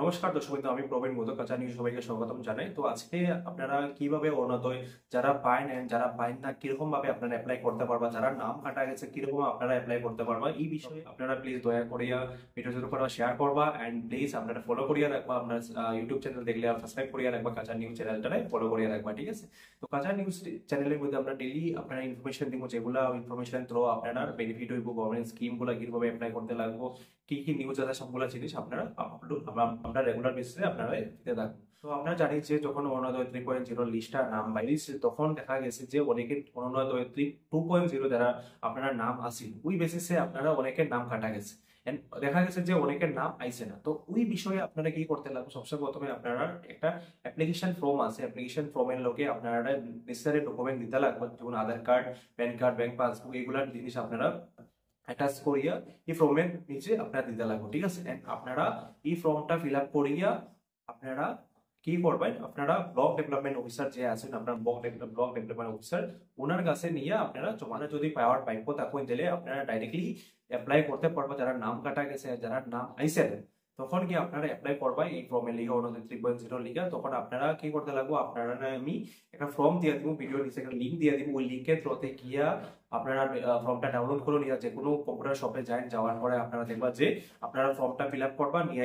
নমস্কার দর্শক বন্ধু, আমি প্রবীণ মোদক কাঁচা নিউজ সবাইকে স্বাগতম জানাই। তো আজকে আপনারা কিভাবে অরুণোদয় যারা পায় নেন, যারা পায় না, কিরকম ভাবে আপনারা অ্যাপ্লাই করতে পারবা, যারা নাম কাটা গেছে কিরকম আপনারা অ্যাপ্লাই করতে পারবা, এই বিষয়ে আপনারা প্লিজ দয়া করিয়া ভিডিও যদি করা শেয়ার করবা এন্ড প্লিজ আপনারা ফলো করিয়া রাখবা। আপনার ইউটিউব চ্যানেল দেখলে সাবস্ক্রাইব করিয়া রাখবা, কাঁচা নিউজ চ্যানেলটারে ফলো করিয়া রাখবা, ঠিক আছে? তো কাঁচা নিউজ চ্যানেলের মধ্যে আমরা ডেইলি আপনারা ইনফরমেশন দিব, যেগুলা ইনফরমেশন থ্রু আপনারা বেনিফিট হইব, গভর্নমেন্ট স্কিম গুলা কিভাবে অ্যাপ্লাই করতে লাগবো, কি কি নিউজ আছে সবগুলো জিনিস আপনারা আমরা রেগুলার বেসিসে আপনারা দিতে থাকবো। তো আপনারা জানি যে যখন অরুণোদয় 3.0 লিস্টটা নাম বাইরেছে, তখন দেখা গেছে যে অনেকে অরুণোদয় 2.0 যারা আপনারা নাম আসিল, ওই বেসিসে আপনারা অনেকের নাম কাটা গেছে। দেখা গেছে যে অনেকের নাম আইছে না। তো ওই বিষয়ে আপনারা কি করতে লাগবে, সবচেয়ে প্রথমে আপনারা একটা অ্যাপ্লিকেশন ফর্ম আছে, অ্যাপ্লিকেশন ফর্মের লোকে আপনারা নেসেসারি ডকুমেন্ট দিতে লাগবে, যেমন Aadhaar card, PAN card, bank passbook, এগুলার জিনিস আপনারা অ্যাটাচ করিয়া এই ফর্মের নিচে আপনারা দিতে লাগবে, ঠিক আছে? আপনারা এই ফর্মটা ফিল আপ করিয়া আপনারা কি করবেন, আপনারা ব্লক ডেভেলপমেন্ট অফিসার যে আছেন, আপনার ব্লক ডেভেলপমেন্ট অফিসার, ওনার কাছে নিয়ে আপনারা জমানো যদি পাওয়ার পাইবো তখন দিলে আপনারা ডাইরেক্টলি অ্যাপ্লাই করতে পারবো। যারা নাম কাটা গেছে, যারা নাম আইসে, তখন কি আপনারা অ্যাপ্লাই করবা এই ফর্মে লিখা অরুণোদয় 3.0 লিখা। তখন আপনারা কি করতে লাগবো, আপনারা আমি একটা ফর্ম দিয়ে দিব, ভিডিও নিচে একটা লিঙ্ক দিয়ে দিব, ওই লিঙ্কের থ্রুতে গিয়া আপনারা ফর্মটা ডাউনলোড করে নিয়ে যে কোনো কম্পিউটার শপে যাওয়ার পরে আপনারা দেখবা যে আপনারা ফর্মটা ফিল আপ করবা, নিয়ে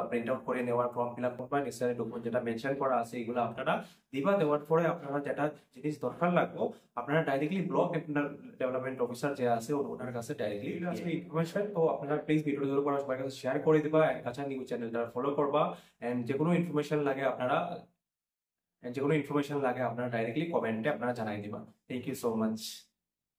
প্রিন্ট আউট করে নেওয়ার ফর্ম ফিল আপ করবা, নেসেসারি ডকুমেন্ট যেটা মেনশন করা আছে এগুলো আপনারা দিবা। দেওয়ার পরে আপনারা যেটা জিনিস দরকার লাগবে আপনারা ডাইরেক্টলি ব্লক ডেভেলপমেন্ট অফিসার যে আছে ওনার কাছে ডাইরেক্টলি ইনফরমেশন। তো আপনারা প্লিজ ভিডিও জোর করা সবার কাছে শেয়ার করে দিবা, কাঁচা নিউজ চ্যানেলটা ফলো করবা এন্ড যে কোনো ইনফরমেশন লাগে আপনারা ডাইরেক্টলি কমেন্টে আপনারা জানাই দিবা। Thank you so much.